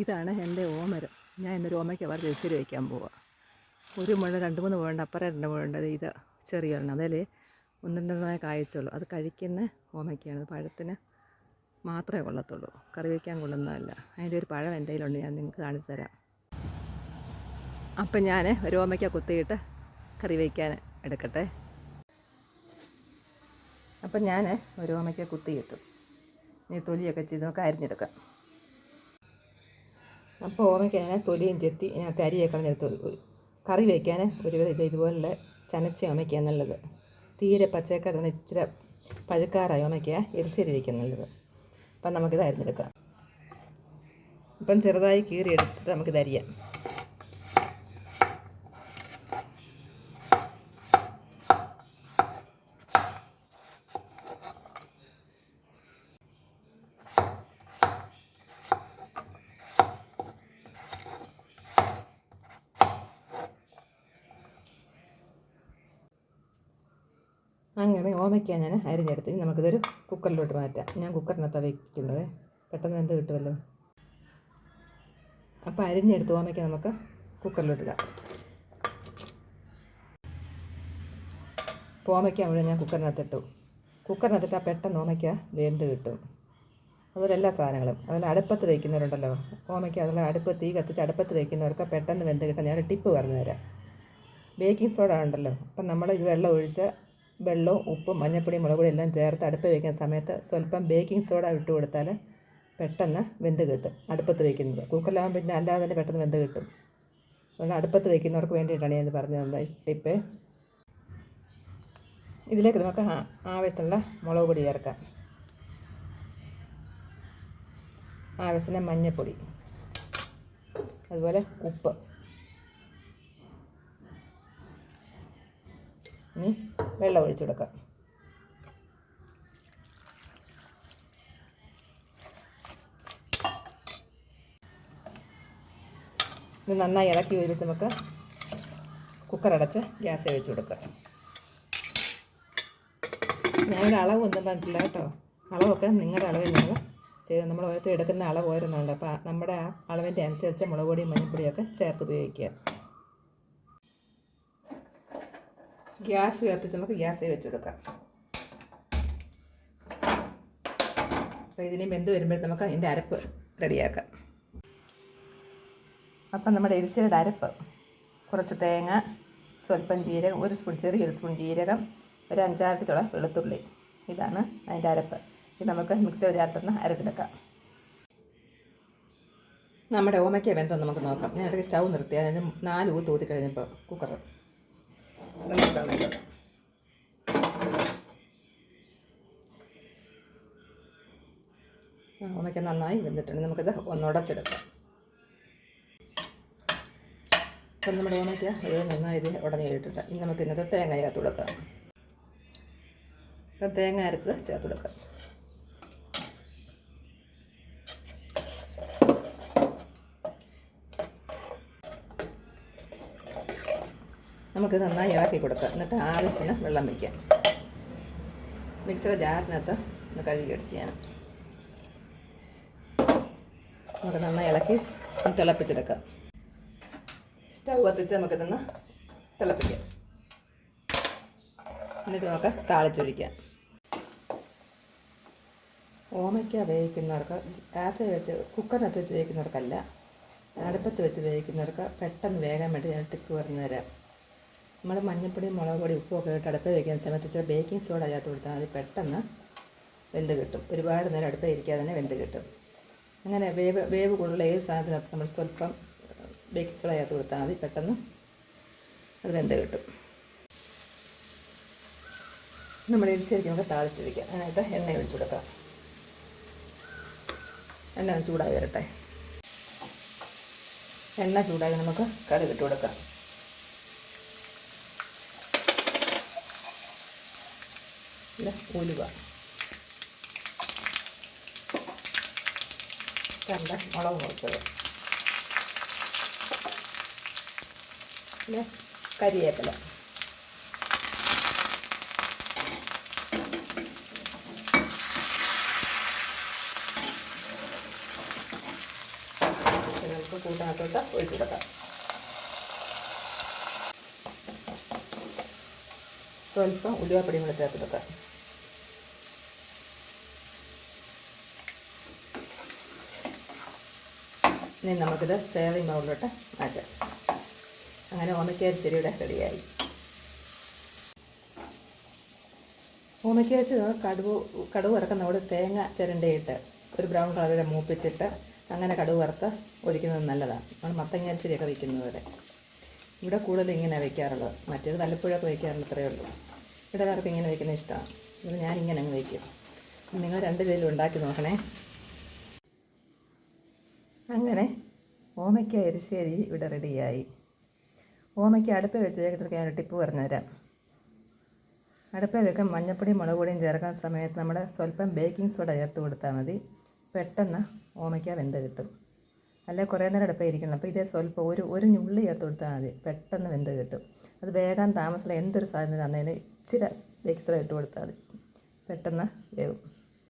ഇതാണ് എൻ്റെ ഓമരം. ഞാൻ ഇന്നൊരു ഓമയ്ക്ക് അവർ എരിശ്ശേരി വയ്ക്കാൻ പോവുക. ഒരു മുഴ 2-3 മുഴുണ്ട്, അപ്പുറം 2 മുഴുണ്ട്. ഇത് ചെറിയ ഒരെണ്ണം, അതിൽ 1-2 കായ്ച്ചുള്ളൂ. അത് കഴിക്കുന്ന ഓമയ്ക്കാണ്. പഴത്തിന് മാത്രമേ കൊള്ളത്തുള്ളൂ, കറി വയ്ക്കാൻ കൊള്ളുന്നതല്ല. അതിൻ്റെ ഒരു പഴം എൻ്റെ കയ്യിലുണ്ട്, ഞാൻ നിങ്ങൾക്ക് കാണിച്ചു തരാം. അപ്പം ഞാൻ ഒരു ഓമയ്ക്ക കുത്തിയിട്ട് കറി വയ്ക്കാൻ എടുക്കട്ടെ. അപ്പം ഞാൻ ഒരു ഓമയ്ക്ക കുത്തിയിട്ടു. ഇനി തൊലിയൊക്കെ ചെയ്ത് നമുക്ക് അരിഞ്ഞെടുക്കാം. അപ്പോൾ ഓമയ്ക്ക് ഞാൻ തൊലിയും ചെത്തി ഇതിനകത്ത് അരിയൊക്കെ കളഞ്ഞെടുത്ത് കറി വയ്ക്കാൻ ഒരുവിധം ഇതുപോലുള്ള ചനച്ച ഓമയ്ക്കാണ് നല്ലത്. തീരെ പച്ചക്കറി ഇച്ചിരി പഴുക്കാറായ ഓമയ്ക്കാണ് എരിശ്ശേരി വയ്ക്കാൻ നല്ലത്. അപ്പം നമുക്കിത് അരിഞ്ഞെടുക്കാം. ഇപ്പം ചെറുതായി കീറിയെടുത്തിട്ട് നമുക്കിത് അരിയാം. അങ്ങനെ ഓമയ്ക്ക ഞാൻ അരിഞ്ഞെടുത്ത് നമുക്കിതൊരു കുക്കറിലോട്ട് മാറ്റാം. ഞാൻ കുക്കറിനകത്താണ് വയ്ക്കുന്നത്, പെട്ടെന്ന് വെന്ത് കിട്ടുമല്ലോ. അപ്പോൾ അരിഞ്ഞെടുത്ത് ഓമയ്ക്ക നമുക്ക് കുക്കറിലോട്ടിടാം. അപ്പോൾ ഓമയ്ക്ക മുഴുവൻ ഞാൻ കുക്കറിനകത്തിട്ടു. കുക്കറിനകത്തിട്ടാൽ പെട്ടെന്ന് ഓമയ്ക്ക വെന്ത് കിട്ടും. അതുപോലെ എല്ലാ സാധനങ്ങളും, അതുപോലെ അടുപ്പത്ത് വയ്ക്കുന്നവരുണ്ടല്ലോ ഓമയ്ക്ക, അതുപോലെ തീ കത്തിച്ച് അടുപ്പത്ത് വയ്ക്കുന്നവർക്ക് പെട്ടെന്ന് വെന്ത് കിട്ടാൻ ഞാനൊരു ടിപ്പ് പറഞ്ഞു തരാം. ബേക്കിംഗ് സോഡ ഉണ്ടല്ലോ, അപ്പം നമ്മൾ ഇത് വെള്ളവും ഉപ്പും മഞ്ഞൾപ്പൊടിയും മുളക് പൊടിയും എല്ലാം ചേർത്ത് അടുപ്പ് വയ്ക്കുന്ന സമയത്ത് സ്വല്പം ബേക്കിംഗ് സോഡ ഇട്ട് കൊടുത്താൽ പെട്ടെന്ന് വെന്ത് കിട്ടും. അടുപ്പത്ത് വയ്ക്കുന്നത് കുക്കറിലാകുമ്പോൾ പിന്നെ അല്ലാതെ തന്നെ പെട്ടെന്ന് വെന്ത് കിട്ടും. അതുകൊണ്ട് അടുപ്പത്ത് വയ്ക്കുന്നവർക്ക് വേണ്ടിയിട്ടാണ് ഞാൻ പറഞ്ഞു തന്നത് ടിപ്പ്. ഇതിലേക്ക് നമുക്ക് ആവശ്യമുള്ള മുളക് പൊടി ചേർക്കാം, ആവശ്യത്തിന് മഞ്ഞൾപ്പൊടി, അതുപോലെ ഉപ്പ്. ഇനി വെള്ളം ഒഴിച്ചു കൊടുക്കാം. ഇത് നന്നായി ഇളക്കി ഒരുമിച്ച് നമുക്ക് കുക്കറടച്ച് ഗ്യാസ് വെച്ച് കൊടുക്കാം. ഞാനൊരു അളവൊന്നും പറഞ്ഞിട്ടില്ല കേട്ടോ. അളവൊക്കെ നിങ്ങളുടെ അളവിൽ നിങ്ങൾ ചെയ്ത്, നമ്മൾ ഓരോരുത്തർ എടുക്കുന്ന അളവ് ഓരോന്നുണ്ട്. അപ്പോൾ നമ്മുടെ ആ അളവിൻ്റെ അനുസരിച്ച് മുളക് പൊടിയും മഞ്ഞൾപ്പൊടിയൊക്കെ ചേർത്ത് ഉപയോഗിക്കുക. ഗ്യാസ് കത്തിച്ച് നമുക്ക് ഗ്യാസിൽ വെച്ച് കൊടുക്കാം. അപ്പോൾ ഇതിനെ വെന്ത് വരുമ്പോൾ നമുക്ക് അതിൻ്റെ അരപ്പ് റെഡിയാക്കാം. അപ്പം നമ്മുടെ എരിശ്ശേരിയുടെ അരപ്പ്, കുറച്ച് തേങ്ങ, സ്വല്പം ജീരകം, ചെറിയൊരു സ്പൂൺ ജീരകം, ഒരു 5-6 ചുള വെളുത്തുള്ളി, ഇതാണ് അതിൻ്റെ അരപ്പ്. ഇത് നമുക്ക് മിക്സിയിൽ ചേർത്തൊന്ന് അരച്ചെടുക്കാം. നമ്മുടെ ഓമയ്ക്ക വെന്തോ നമുക്ക് നോക്കാം. ഞാൻ ഇടയ്ക്ക് സ്റ്റൗ നിർത്തി, അതിന് 4 ഊത്ത് ഊതി കഴിഞ്ഞപ്പോൾ കുക്കർ ഓമയ്ക്ക നന്നായി വെന്തിട്ടുണ്ട്. നമുക്കിത് ഒന്നുടച്ചെടുക്കാം. അപ്പം നമ്മുടെ ഓമയ്ക്ക നന്നായി ഇത് ഉടനെ ഇട്ടിട്ട് ഇനി നമുക്ക് ഇന്നത്തെ തേങ്ങ ചേർത്ത് കൊടുക്കാം. അപ്പം തേങ്ങ അരച്ചത് ചേർത്ത് കൊടുക്കാം. നമുക്ക് നന്നായി ഇളക്കി കൊടുക്കാം. എന്നിട്ട് ആവശ്യത്തിന് വെള്ളം വയ്ക്കാം. മിക്സിയുടെ ജാറിനകത്ത് ഒന്ന് കഴുകിയെടുത്ത് നമുക്ക് നന്നായി ഇളക്കി തിളപ്പിച്ചെടുക്കാം. സ്റ്റൗ കത്തിച്ച് നമുക്കിതൊന്ന് തിളപ്പിക്കാം. എന്നിട്ട് നമുക്ക് താളിച്ചൊഴിക്കാം. ഓമയ്ക്ക വേവിക്കുന്നവർക്ക് ഗ്യാസിൽ വെച്ച് കുക്കറിനകത്ത് വെച്ച് വേവിക്കുന്നവർക്കല്ല, അടുപ്പത്ത് വെച്ച് വേവിക്കുന്നവർക്ക് പെട്ടെന്ന് വേകാൻ വേണ്ടി ഞാൻ ടിപ്പ് പറഞ്ഞു തരാം. നമ്മൾ മഞ്ഞൾപ്പൊടി, മുളക് പൊടി, ഉപ്പൊക്കെ ഇട്ട് അടുപ്പ് വയ്ക്കുന്ന സമയത്ത് ചില ബേക്കിംഗ് സോഡ ചേർത്ത് കൊടുത്താൽ മതി, പെട്ടെന്ന് വെന്ത് കിട്ടും. ഒരുപാട് നേരം അടുപ്പ് ഇരിക്കാതെ തന്നെ വെന്ത് കിട്ടും. അങ്ങനെ വേവ് കൂടുതലുള്ള ഏത് സാധനത്തിനകത്ത് നമ്മൾ സ്വല്പം ബേക്കിംഗ് സോഡ ചേർത്ത് കൊടുത്താൽ മതി, പെട്ടെന്ന് അത് വെന്ത് കിട്ടും. നമ്മൾ എരിശ്ശേരിക്ക് നമുക്ക് താളിച്ച് വയ്ക്കാം. അതിനായിട്ട് എണ്ണ ഒഴിച്ച് കൊടുക്കാം. എണ്ണ ചൂടായി വരട്ടെ. എണ്ണ ചൂടായി നമുക്ക് കടുക് ഇട്ട് കൊടുക്കാം. ഉലുവ, മുളക് മുറിച്ചത്, പിന്നെ കരിവേപ്പില, കൂട്ടിനകത്തോട്ട് ഒഴിച്ചു കൊടുക്കാം. സ്വല്പം ഉലുവാപ്പൊടിയും കൂടെ ചേർത്ത് കൊടുക്കാം. ഇനി നമുക്കിത് സേവിങ് ബൗളിലോട്ട് മാറ്റാം. അങ്ങനെ ഓമയ്ക്ക ഇവിടെ റെഡിയായി. ഓമയ്ക്ക കടുവ് വറക്കുന്നതോട് തേങ്ങ ചിരണ്ടിയിട്ട് ഒരു ബ്രൗൺ കളർ വരെ മൂപ്പിച്ചിട്ട് അങ്ങനെ കടുവ് വറുത്ത് ഒഴിക്കുന്നത് നല്ലതാണ്. നമ്മൾ മത്തങ്ങ അരിശരിയൊക്കെ വയ്ക്കുന്നത് പോലെ. ഇവിടെ കൂടുതൽ ഇങ്ങനെ വയ്ക്കാറുള്ളത്. മറ്റേത് വല്ലപ്പോഴൊക്കെ വയ്ക്കാറുള്ളൂ, അത്രയേ ഉള്ളൂ. ഇവിടെ എല്ലാവർക്കും ഇങ്ങനെ വയ്ക്കുന്നത് ഇഷ്ടമാണ്. ഇത് ഞാനിങ്ങനെ അങ്ങ് വയ്ക്കും. നിങ്ങൾ 2 രീതിയിലും ഉണ്ടാക്കി നോക്കണേ. അങ്ങനെ ഓമയ്ക്ക എരിശ്ശേരി ഇവിടെ റെഡിയായി. ഓമയ്ക്ക അടുപ്പിൽ വെച്ച് വേഗത്തിലൊക്കെ ഞാൻ ടിപ്പ് പറഞ്ഞുതരാം. അടുപ്പിൽ വെക്കാൻ മഞ്ഞപ്പൊടിയും മുളക് പൊടിയും ചേർക്കുന്ന സമയത്ത് നമ്മൾ സ്വല്പം ബേക്കിംഗ് സോഡ ചേർത്ത് കൊടുത്താൽ മതി. പെട്ടെന്ന് ഓമയ്ക്ക വെന്ത് കിട്ടും. അല്ലെ കുറേ നേരം അടുപ്പിൽ ഇരിക്കണം. അപ്പോൾ ഇതേ സ്വല്പം ഒരു ഞുള്ളി ചേർത്ത് കൊടുത്താൽ മതി, പെട്ടെന്ന് വെന്ത് കിട്ടും. അത് വേഗം താമസമുള്ള എന്തൊരു സാധനം തന്നതിന് ഇച്ചിരി ബേക്കിംഗ് സോഡ ഇട്ട് കൊടുത്താൽ മതി, പെട്ടെന്ന് വേവും.